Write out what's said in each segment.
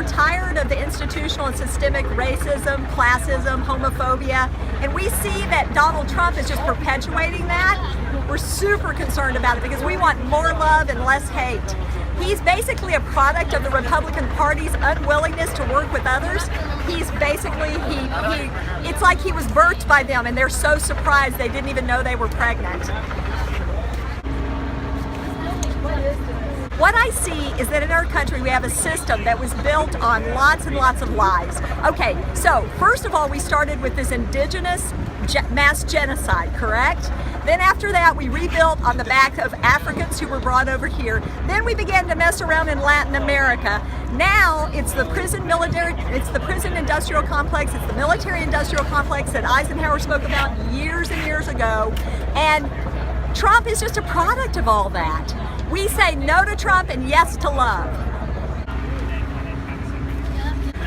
we're tired of the institutional and systemic racism, classism, homophobia, and we see that Donald Trump is just perpetuating that. We're super concerned about it because we want more love and less hate. He's basically a product of the Republican Party's unwillingness to work with others. He's basically, it's like he was birthed by them and they're so surprised they didn't even know they were pregnant. What I see is that in our country we have a system that was built on lots and lots of lies. Okay, so first of all we started with this indigenous mass genocide, correct? Then after that we rebuilt on the back of Africans who were brought over here. Then we began to mess around in Latin America. Now it's the prison industrial complex, it's the military industrial complex that Eisenhower spoke about years and years ago. And Trump is just a product of all that. We say no to Trump and yes to love.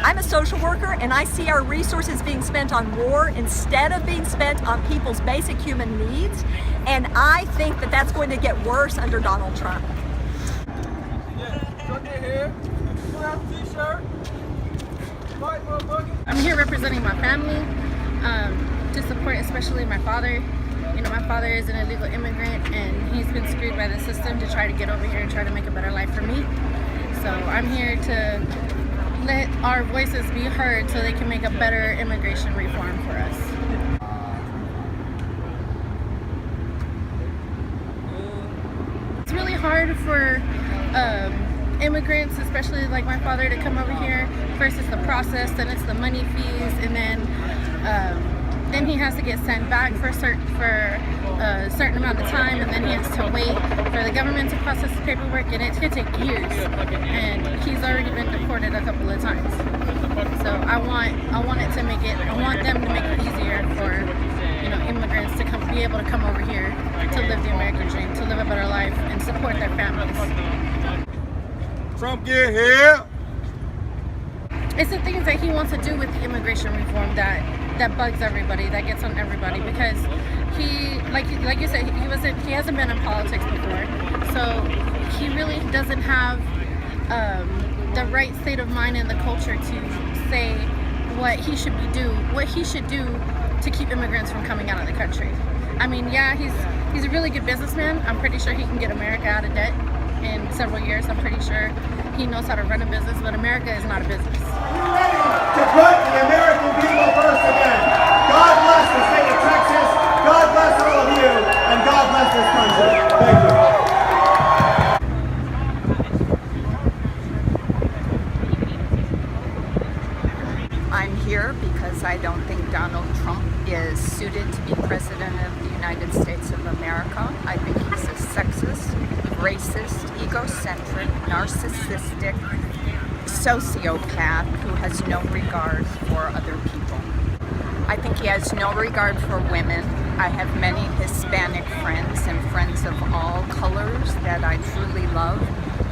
I'm a social worker and I see our resources being spent on war instead of being spent on people's basic human needs. And I think that that's going to get worse under Donald Trump. I'm here representing my family to support especially my father. You know, my father is an illegal immigrant and he's been screwed by the system to try to get over here and try to make a better life for me. So I'm here to let our voices be heard so they can make a better immigration reform for us. It's really hard for immigrants, especially like my father, to come over here. First it's the process, then it's the money fees, and then he has to get sent back for a certain amount of time, and then he has to wait for the government to process the paperwork, and it could take years. And he's already been deported a couple of times. So I want them to make it easier for immigrants to be able to come over here to live the American dream, to live a better life, and support their families. Trump, get here! It's the things that he wants to do with the immigration reform that bugs everybody, that gets on everybody, because he, like you said, he hasn't been in politics before, so he really doesn't have the right state of mind and the culture to say what he should do to keep immigrants from coming out of the country. I mean, yeah, he's a really good businessman. I'm pretty sure he can get America out of debt in several years. I'm pretty sure he knows how to run a business, but America is not a business. Ready to put the American people first again. God bless the state of Texas. God bless all of you, and God bless this country. Thank you. I'm here because I don't think Donald Trump is suited to be president of the United States of America. I think he's a sexist, racist, egocentric, narcissistic sociopath who has no regard for other people. I think he has no regard for women. I have many Hispanic friends and friends of all colors that I truly love.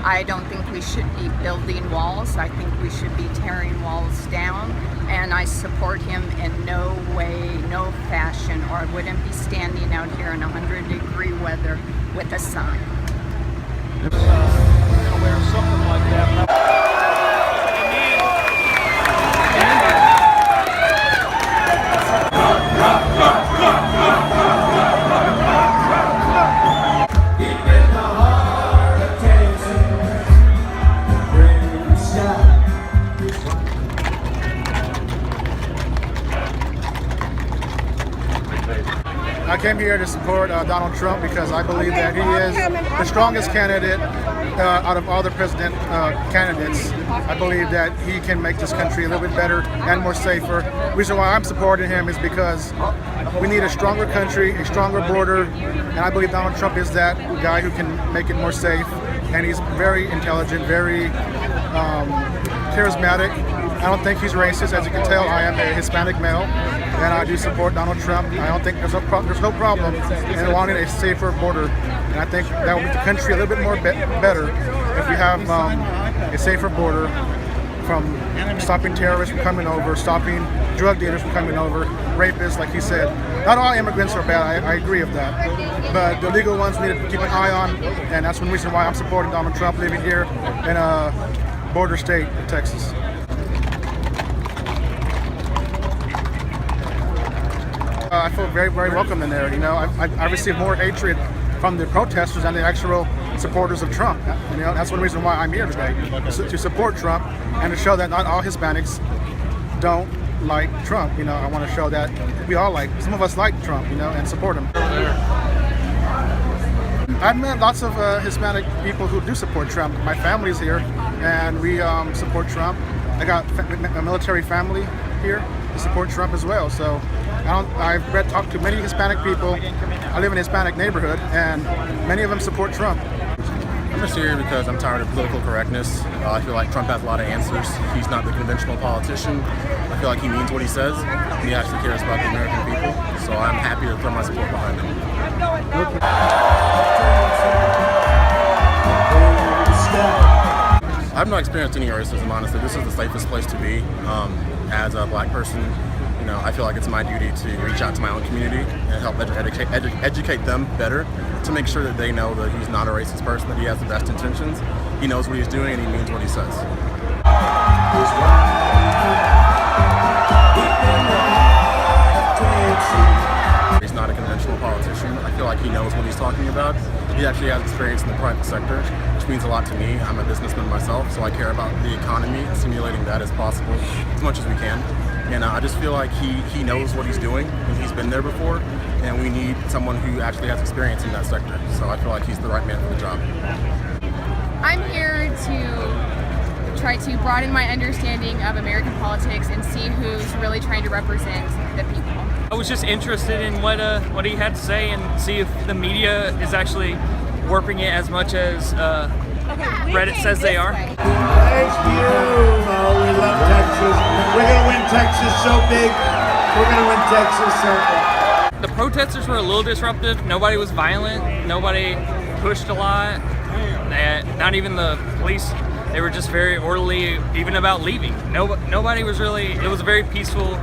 I don't think we should be building walls. I think we should be tearing walls down. And I support him in no way, no fashion, or I wouldn't be standing out here in 100-degree weather with a sign. Wear something like that. I came here to support Donald Trump because I believe that he is the strongest candidate out of all the president candidates. I believe that he can make this country a little bit better and more safer. The reason why I'm supporting him is because we need a stronger country, a stronger border, and I believe Donald Trump is that guy who can make it more safe. And he's very intelligent, very charismatic. I don't think he's racist. As you can tell, I am a Hispanic male, and I do support Donald Trump. I don't think there's no problem in wanting a safer border, and I think that will make the country a little bit more better if we have a safer border, from stopping terrorists from coming over, stopping drug dealers from coming over, rapists, like he said. Not all immigrants are bad, I agree with that, but the legal ones we need to keep an eye on, and that's one reason why I'm supporting Donald Trump living here in a border state of Texas. I feel very, very welcome in there. You know, I received more hatred from the protesters than the actual supporters of Trump. You know, that's one reason why I'm here today, to support Trump and to show that not all Hispanics don't like Trump. You know, I want to show that we all like, some of us like Trump, you know, and support him. I've met lots of Hispanic people who do support Trump. My family's here, and we support Trump. I got a military family here to support Trump as well. So I've talked to many Hispanic people. I live in a Hispanic neighborhood, and many of them support Trump. I'm just here because I'm tired of political correctness. I feel like Trump has a lot of answers. He's not the conventional politician. I feel like he means what he says. He actually cares about the American people. So I'm happy to throw my support behind him. I've not experienced any racism, honestly. This is the safest place to be. As a black person, you know, I feel like it's my duty to reach out to my own community and help educate them better to make sure that they know that he's not a racist person, that he has the best intentions, he knows what he's doing, and he means what he says. He's not a conventional politician. I feel like he knows what he's talking about. He actually has experience in the private sector, which means a lot to me. I'm a businessman myself, so I care about the economy, stimulating that as possible, as much as we can. And I just feel like he knows what he's doing, and he's been there before, and we need someone who actually has experience in that sector. So I feel like he's the right man for the job. I'm here to try to broaden my understanding of American politics and see who's really trying to represent the people. I was just interested in what he had to say and see if the media is actually warping it as much as Reddit says they are. Thank you. Oh, we love Texas. We're going to win Texas so big. We're going to win Texas so big. The protesters were a little disruptive. Nobody was violent. Nobody pushed a lot. Not even the police. They were just very orderly, even about leaving. Nobody was really, it was a very peaceful,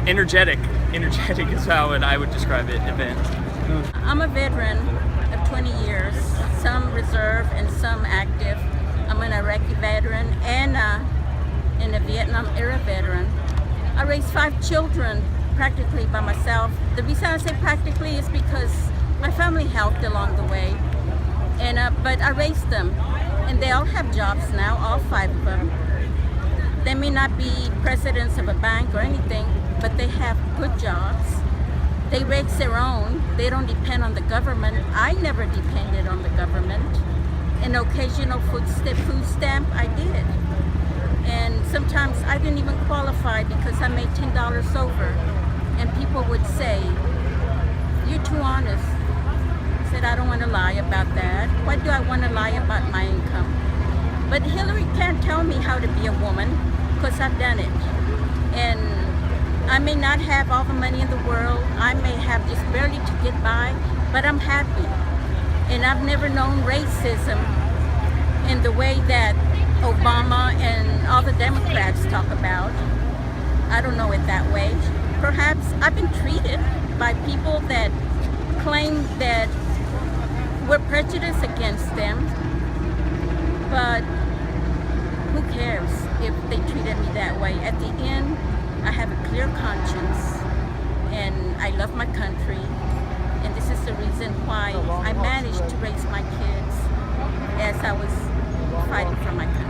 energetic is how I would describe it, event. I'm a veteran of 20 years, some reserve and some active. I'm an Iraqi veteran and a Vietnam era veteran. I raised 5 children practically by myself. The reason I say practically is because my family helped along the way, but I raised them, and they all have jobs now, all 5 of them. They may not be presidents of a bank or anything, but they have good jobs. They raise their own. They don't depend on the government. I never depended on the government. An occasional food stamp, I did. And sometimes I didn't even qualify because I made $10 over. And people would say, "You're too honest." I said, I don't want to lie about that. Why do I want to lie about my income? But Hillary can't tell me how to be a woman because I've done it. And I may not have all the money in the world. I may have just barely to get by, but I'm happy. And I've never known racism in the way that Obama and all the Democrats talk about. I don't know it that way. Perhaps I've been treated by people that claim that we're prejudiced against them, but who cares if they treated me that way? At the end, I have a clear conscience, and I love my country, and this is the reason why I managed to raise my kids as I was fighting for my country.